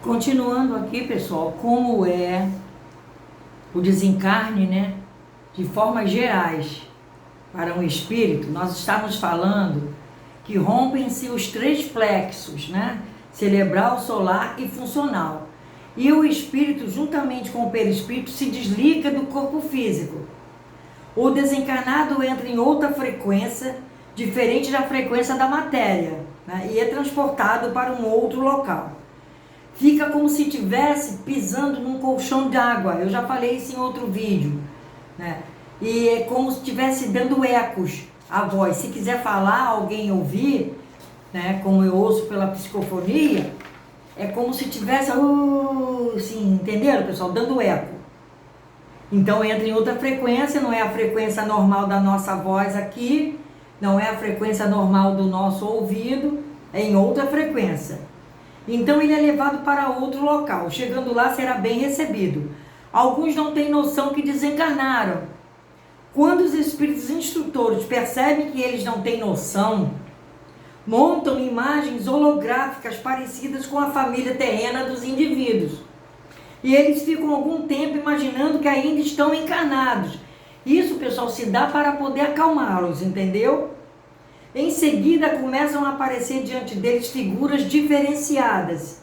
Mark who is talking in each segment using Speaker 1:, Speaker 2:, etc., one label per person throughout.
Speaker 1: Continuando aqui, pessoal, como é o desencarne, né? De formas gerais, para um espírito, nós estamos falando que rompem-se os três plexos, né? Cerebral, solar e funcional. E o espírito, juntamente com o perispírito, se desliga do corpo físico. O desencarnado entra em outra frequência, diferente da frequência da matéria, né? E é transportado para um outro local. Fica como se estivesse pisando num colchão d'água. Eu já falei isso em outro vídeo, né? E é como se estivesse dando ecos à voz. Se quiser falar, alguém ouvir, né? Como eu ouço pela psicofonia, é como se estivesse, assim, entenderam, pessoal? Dando eco. Então entra em outra frequência, não é a frequência normal da nossa voz aqui, não é a frequência normal do nosso ouvido, é em outra frequência. Então ele é levado para outro local. Chegando lá será bem recebido. Alguns não têm noção que desencarnaram. Quando os espíritos instrutores percebem que eles não têm noção, montam imagens holográficas parecidas com a família terrena dos indivíduos. E eles ficam algum tempo imaginando que ainda estão encarnados. Isso, pessoal, se dá para poder acalmá-los, entendeu? Em seguida, começam a aparecer diante deles figuras diferenciadas.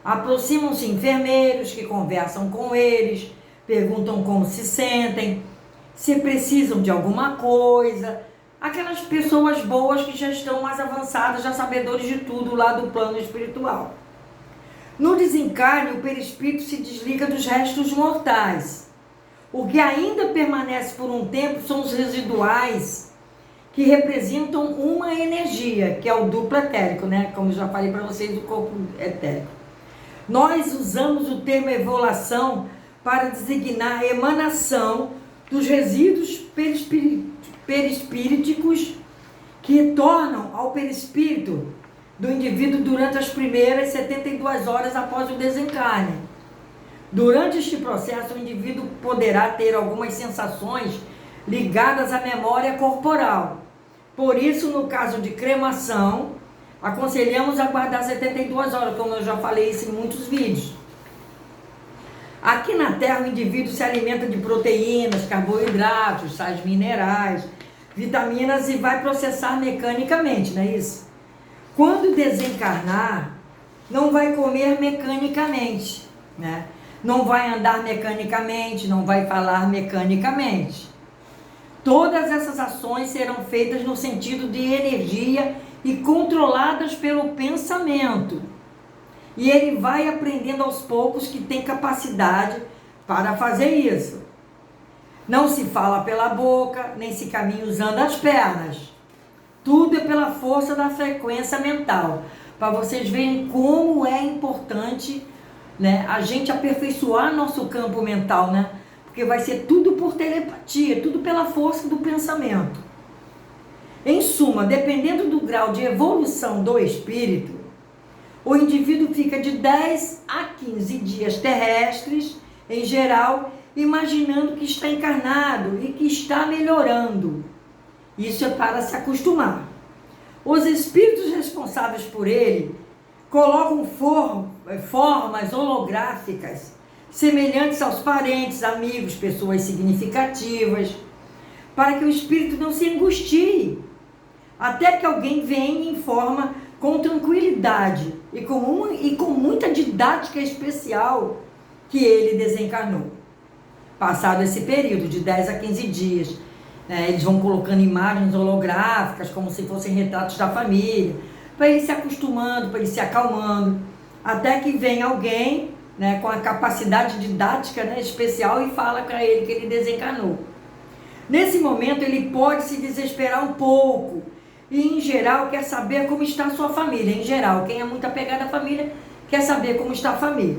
Speaker 1: Aproximam-se enfermeiros que conversam com eles, perguntam como se sentem, se precisam de alguma coisa. Aquelas pessoas boas que já estão mais avançadas, já sabedores de tudo lá do plano espiritual. No desencarne, o perispírito se desliga dos restos mortais. O que ainda permanece por um tempo são os residuais, que representam uma energia, que é o duplo etérico, né? Como eu já falei para vocês, o corpo etérico. Nós usamos o termo evolução para designar a emanação dos resíduos perispíriticos que tornam ao perispírito do indivíduo durante as primeiras 72 horas após o desencarne. Durante este processo, o indivíduo poderá ter algumas sensações ligadas à memória corporal. Por isso, no caso de cremação, aconselhamos aguardar 72 horas, como eu já falei isso em muitos vídeos. Aqui na Terra, o indivíduo se alimenta de proteínas, carboidratos, sais minerais, vitaminas e vai processar mecanicamente, não é isso? Quando desencarnar, não vai comer mecanicamente, né? Não vai andar mecanicamente, não vai falar mecanicamente. Todas essas ações serão feitas no sentido de energia e controladas pelo pensamento. E ele vai aprendendo aos poucos que tem capacidade para fazer isso. Não se fala pela boca, nem se caminha usando as pernas. Tudo é pela força da frequência mental. Para vocês verem como é importante, né, a gente aperfeiçoar nosso campo mental, né? Porque vai ser tudo por telepatia, tudo pela força do pensamento. Em suma, dependendo do grau de evolução do espírito, o indivíduo fica de 10 a 15 dias terrestres, em geral, imaginando que está encarnado e que está melhorando. Isso é para se acostumar. Os espíritos responsáveis por ele colocam formas holográficas semelhantes aos parentes, amigos, pessoas significativas, para que o espírito não se angustie, até que alguém venha e informa com tranquilidade e com muita didática especial que ele desencarnou. Passado esse período de 10 a 15 dias, eles vão colocando imagens holográficas, como se fossem retratos da família, para ele se acostumando, para ele se acalmando, até que vem alguém, né, com a capacidade didática, né, especial e fala para ele que ele desencarnou. Nesse momento ele pode se desesperar um pouco e, em geral, quer saber como está a sua família. Em geral, quem é muito apegado à família quer saber como está a família.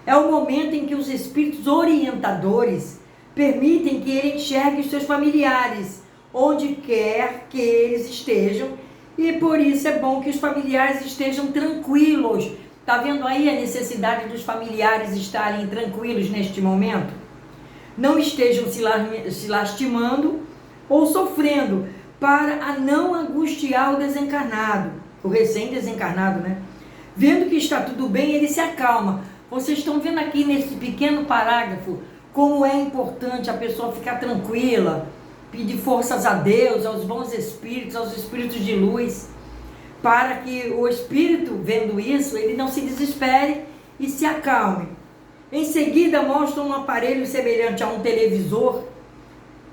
Speaker 1: É o momento em que os espíritos orientadores permitem que ele enxergue os seus familiares, onde quer que eles estejam, e por isso é bom que os familiares estejam tranquilos. Está vendo aí a necessidade dos familiares estarem tranquilos neste momento? Não estejam se lastimando ou sofrendo, para a não angustiar o desencarnado, o recém-desencarnado, né? Vendo que está tudo bem, ele se acalma. Vocês estão vendo aqui nesse pequeno parágrafo como é importante a pessoa ficar tranquila, pedir forças a Deus, aos bons espíritos, aos espíritos de luz, para que o espírito, vendo isso, ele não se desespere e se acalme. Em seguida, mostra um aparelho semelhante a um televisor,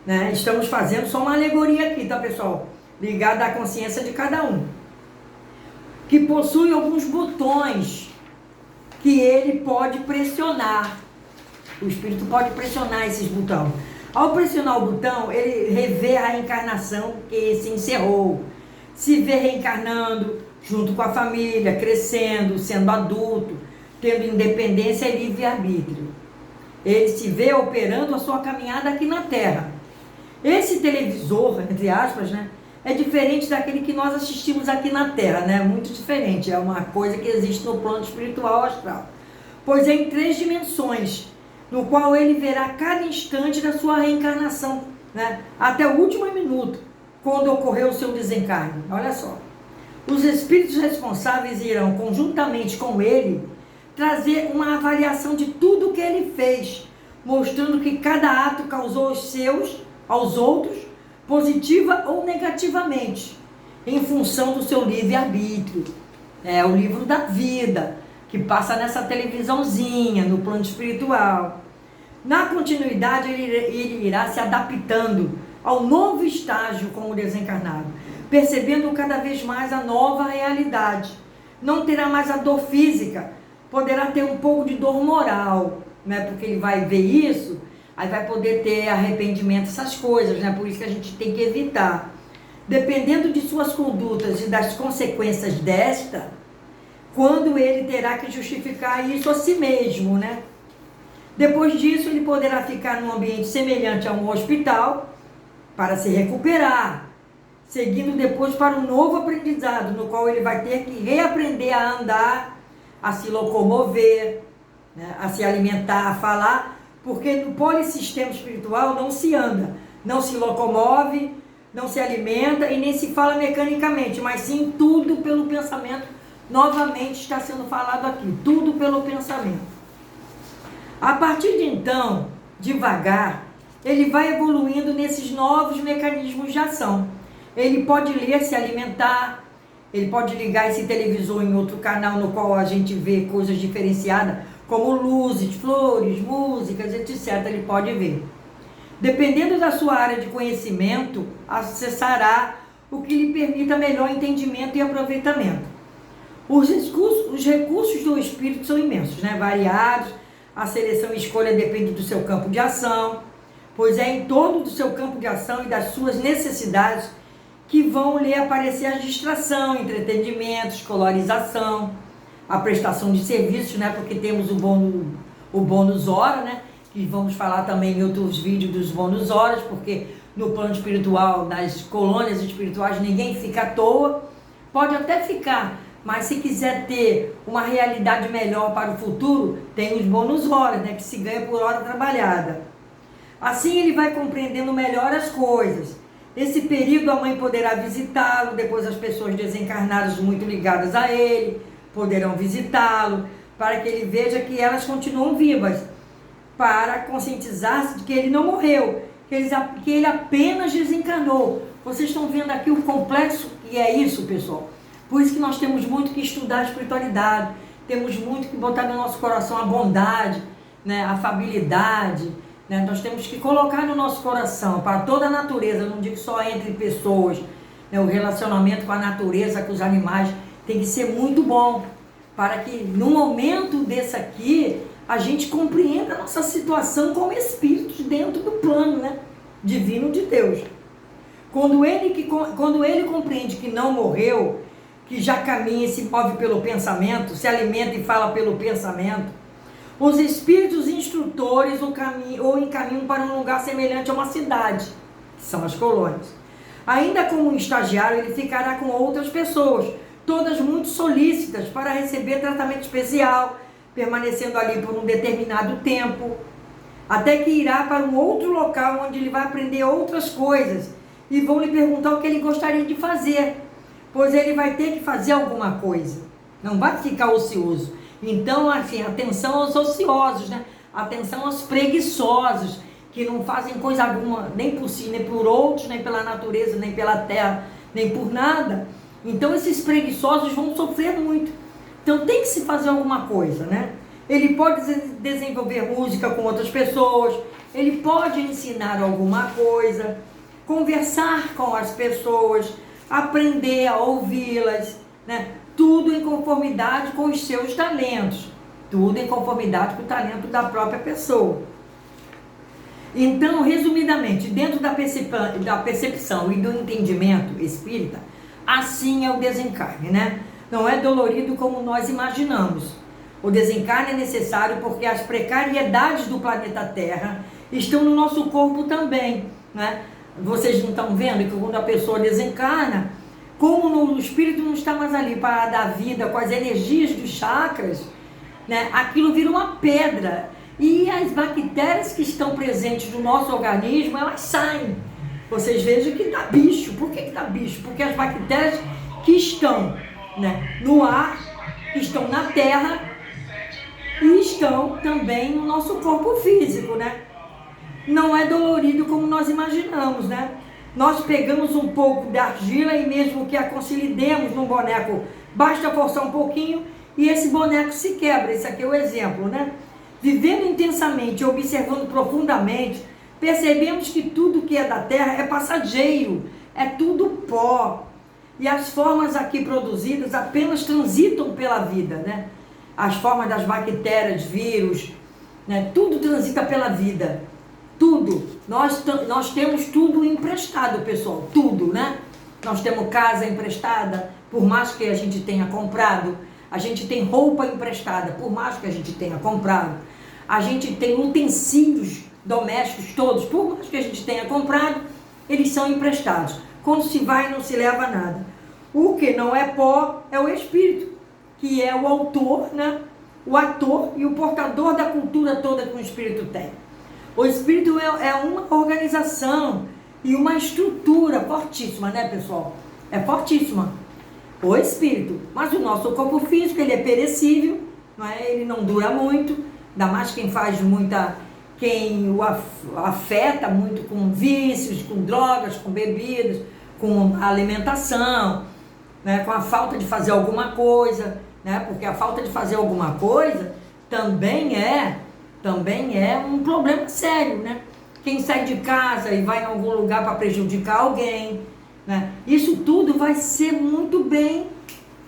Speaker 1: né? Estamos fazendo só uma alegoria aqui, tá, pessoal? Ligada à consciência de cada um. Que possui alguns botões que ele pode pressionar. O espírito pode pressionar esses botões. Ao pressionar o botão, ele revê a reencarnação que se encerrou. Se vê reencarnando junto com a família, crescendo, sendo adulto, tendo independência e livre-arbítrio. Ele se vê operando a sua caminhada aqui na Terra. Esse televisor, entre aspas, né, é diferente daquele que nós assistimos aqui na Terra, né? Muito diferente. É uma coisa que existe no plano espiritual astral. Pois é em 3 dimensões, no qual ele verá cada instante da sua reencarnação, né? Até o último minuto, quando ocorreu o seu desencarne. Olha só. Os espíritos responsáveis irão, conjuntamente com ele, trazer uma avaliação de tudo que ele fez, mostrando que cada ato causou aos outros, positiva ou negativamente, em função do seu livre-arbítrio. É o livro da vida, que passa nessa televisãozinha, no plano espiritual. Na continuidade, ele irá se adaptando ao novo estágio como desencarnado, percebendo cada vez mais a nova realidade. Não terá mais a dor física, poderá ter um pouco de dor moral, né? Porque ele vai ver isso, aí vai poder ter arrependimento, essas coisas, né? Por isso que a gente tem que evitar. Dependendo de suas condutas e das consequências desta, quando ele terá que justificar isso a si mesmo, né? Depois disso, ele poderá ficar num ambiente semelhante a um hospital para se recuperar, seguindo depois para um novo aprendizado, no qual ele vai ter que reaprender a andar, a se locomover, né? A se alimentar, a falar, porque no polissistema espiritual não se anda, não se locomove, não se alimenta e nem se fala mecanicamente, mas sim tudo pelo pensamento. Novamente está sendo falado aqui, tudo pelo pensamento. A partir de então, devagar, ele vai evoluindo nesses novos mecanismos de ação. Ele pode ler, se alimentar, ele pode ligar esse televisor em outro canal no qual a gente vê coisas diferenciadas, como luzes, flores, músicas, etc. Ele pode ver. Dependendo da sua área de conhecimento, acessará o que lhe permita melhor entendimento e aproveitamento. Os recursos do espírito são imensos, né? Variados. A seleção e escolha depende do seu campo de ação, pois é em torno do seu campo de ação e das suas necessidades que vão lhe aparecer a distração, entretenimento, escolarização, a prestação de serviços, né? Porque temos o bônus hora, né? Que vamos falar também em outros vídeos dos bônus horas, porque no plano espiritual, nas colônias espirituais, ninguém fica à toa. Pode até ficar, mas se quiser ter uma realidade melhor para o futuro, tem os bônus horas, né? Que se ganha por hora trabalhada. Assim ele vai compreendendo melhor as coisas. Nesse período a mãe poderá visitá-lo, depois as pessoas desencarnadas muito ligadas a ele poderão visitá-lo, para que ele veja que elas continuam vivas, para conscientizar-se de que ele não morreu, que ele apenas desencarnou. Vocês estão vendo aqui o complexo que é isso, pessoal? Por isso que nós temos muito que estudar a espiritualidade, temos muito que botar no nosso coração a bondade, né, a afabilidade, né? Nós temos que colocar no nosso coração, para toda a natureza, não digo só entre pessoas, né, o relacionamento com a natureza, com os animais, tem que ser muito bom, para que no momento desse aqui, a gente compreenda a nossa situação como espíritos dentro do plano, né, divino de Deus. Quando ele compreende que não morreu, que já caminha e se move pelo pensamento, se alimenta e fala pelo pensamento, os espíritos instrutores o encaminham para um lugar semelhante a uma cidade, que são as colônias. Ainda como um estagiário, ele ficará com outras pessoas, todas muito solícitas para receber tratamento especial, permanecendo ali por um determinado tempo, até que irá para um outro local onde ele vai aprender outras coisas e vão lhe perguntar o que ele gostaria de fazer, pois ele vai ter que fazer alguma coisa. Não vai ficar ocioso. Então, assim, atenção aos ociosos, né? Atenção aos preguiçosos, que não fazem coisa alguma, nem por si, nem por outros, nem pela natureza, nem pela terra, nem por nada. Então, esses preguiçosos vão sofrer muito. Então, tem que se fazer alguma coisa, né? Ele pode desenvolver música com outras pessoas, ele pode ensinar alguma coisa, conversar com as pessoas, aprender a ouvi-las, né? Tudo em conformidade com os seus talentos, tudo em conformidade com o talento da própria pessoa. Então, resumidamente, dentro da percepção e do entendimento espírita, assim é o desencarne, né? Não é dolorido como nós imaginamos. O desencarne é necessário porque as precariedades do planeta Terra estão no nosso corpo também, né? Vocês não estão vendo que quando a pessoa desencarna, como o espírito não está mais ali para dar vida com as energias dos chakras, né? Aquilo vira uma pedra. E as bactérias que estão presentes no nosso organismo, elas saem. Vocês vejam que dá bicho. Por que dá bicho? Porque as bactérias que estão, né, no ar, que estão na terra e estão também no nosso corpo físico, né? Não é dolorido como nós imaginamos, né? Nós pegamos um pouco de argila e mesmo que a consolidemos num boneco, basta forçar um pouquinho e esse boneco se quebra. Esse aqui é o exemplo, né? Vivendo intensamente e observando profundamente, percebemos que tudo que é da terra é passageiro, é tudo pó. E as formas aqui produzidas apenas transitam pela vida, né? As formas das bactérias, vírus, né? Tudo transita pela vida. Tudo. Nós temos tudo emprestado, pessoal. Tudo, né? Nós temos casa emprestada, por mais que a gente tenha comprado. A gente tem roupa emprestada, por mais que a gente tenha comprado. A gente tem utensílios domésticos todos, por mais que a gente tenha comprado, eles são emprestados. Quando se vai, não se leva nada. O que não é pó é o espírito, que é o autor, né? O ator e o portador da cultura toda que o espírito tem. O espírito é uma organização e uma estrutura fortíssima, né, pessoal? É fortíssima. O espírito. Mas o nosso corpo físico, ele é perecível, não é? Ele não dura muito, ainda mais quem faz muita, quem o afeta muito com vícios, com drogas, com bebidas, com alimentação, né? Com a falta de fazer alguma coisa, né? Porque a falta de fazer alguma coisa também é um problema sério, né? Quem sai de casa e vai em algum lugar para prejudicar alguém, né? Isso tudo vai ser muito bem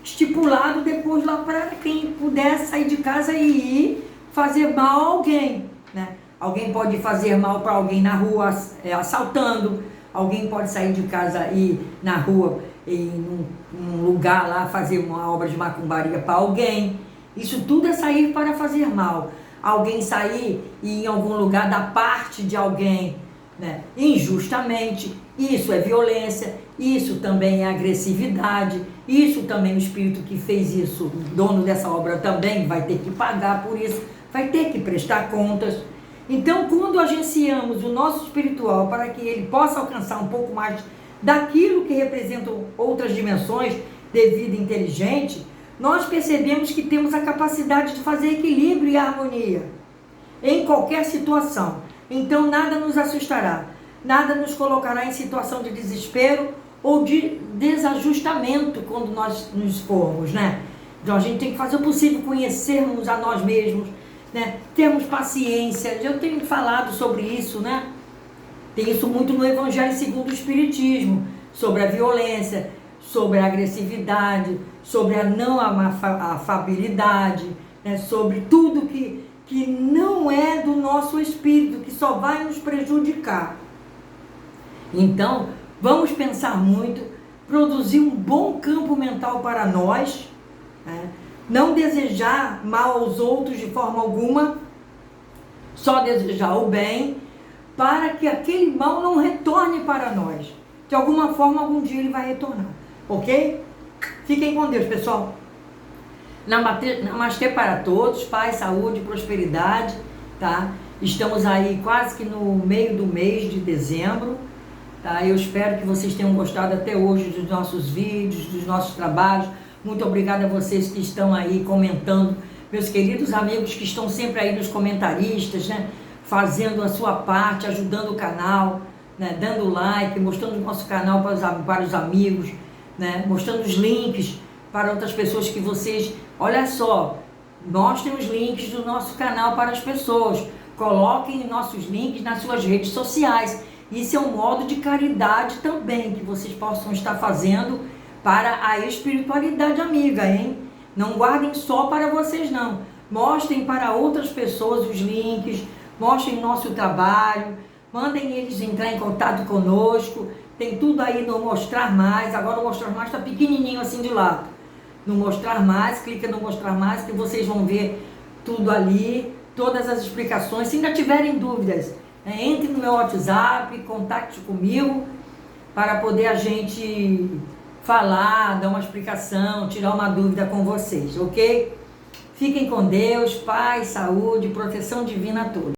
Speaker 1: estipulado depois lá para quem puder sair de casa e ir fazer mal a alguém, né? Alguém pode fazer mal para alguém na rua assaltando, alguém pode sair de casa e ir na rua em um lugar lá fazer uma obra de macumbaria para alguém. Isso tudo é sair para fazer mal. Alguém sair e ir em algum lugar da parte de alguém, né, injustamente, isso é violência, isso também é agressividade, isso também o espírito que fez isso, o dono dessa obra também vai ter que pagar por isso, vai ter que prestar contas. Então, quando agenciamos o nosso espiritual para que ele possa alcançar um pouco mais daquilo que representam outras dimensões de vida inteligente, nós percebemos que temos a capacidade de fazer equilíbrio e harmonia em qualquer situação. Então nada nos assustará, nada nos colocará em situação de desespero ou de desajustamento quando nós nos formos, né? Então a gente tem que fazer o possível conhecermos a nós mesmos, né? Termos paciência. Eu tenho falado sobre isso, né? Tem isso muito no Evangelho segundo o Espiritismo, sobre a violência, sobre a agressividade, sobre a não afabilidade, né? Sobre tudo que não é do nosso espírito, que só vai nos prejudicar. Então, vamos pensar muito, produzir um bom campo mental para nós, né? Não desejar mal aos outros de forma alguma, só desejar o bem, para que aquele mal não retorne para nós. De alguma forma, algum dia ele vai retornar. Ok? Fiquem com Deus, pessoal. Namastê para todos, paz, saúde, prosperidade, tá? Estamos aí quase que no meio do mês de dezembro, tá? Eu espero que vocês tenham gostado até hoje dos nossos vídeos, dos nossos trabalhos. Muito obrigada a vocês que estão aí comentando, meus queridos amigos que estão sempre aí nos comentaristas, né? Fazendo a sua parte, ajudando o canal, né? Dando like, mostrando o nosso canal para os amigos, né? Mostrando os links para outras pessoas que vocês... Olha só, mostrem os links do nosso canal para as pessoas. Coloquem nossos links nas suas redes sociais. Isso é um modo de caridade também que vocês possam estar fazendo para a espiritualidade amiga, hein? Não guardem só para vocês, não. Mostrem para outras pessoas os links, mostrem o nosso trabalho, mandem eles entrar em contato conosco. Tem tudo aí no Mostrar Mais. Agora o Mostrar Mais está pequenininho assim de lado. No Mostrar Mais, clica no Mostrar Mais que vocês vão ver tudo ali, todas as explicações. Se ainda tiverem dúvidas, entre no meu WhatsApp, contacte comigo para poder a gente falar, dar uma explicação, tirar uma dúvida com vocês, ok? Fiquem com Deus, paz, saúde, proteção divina a todos.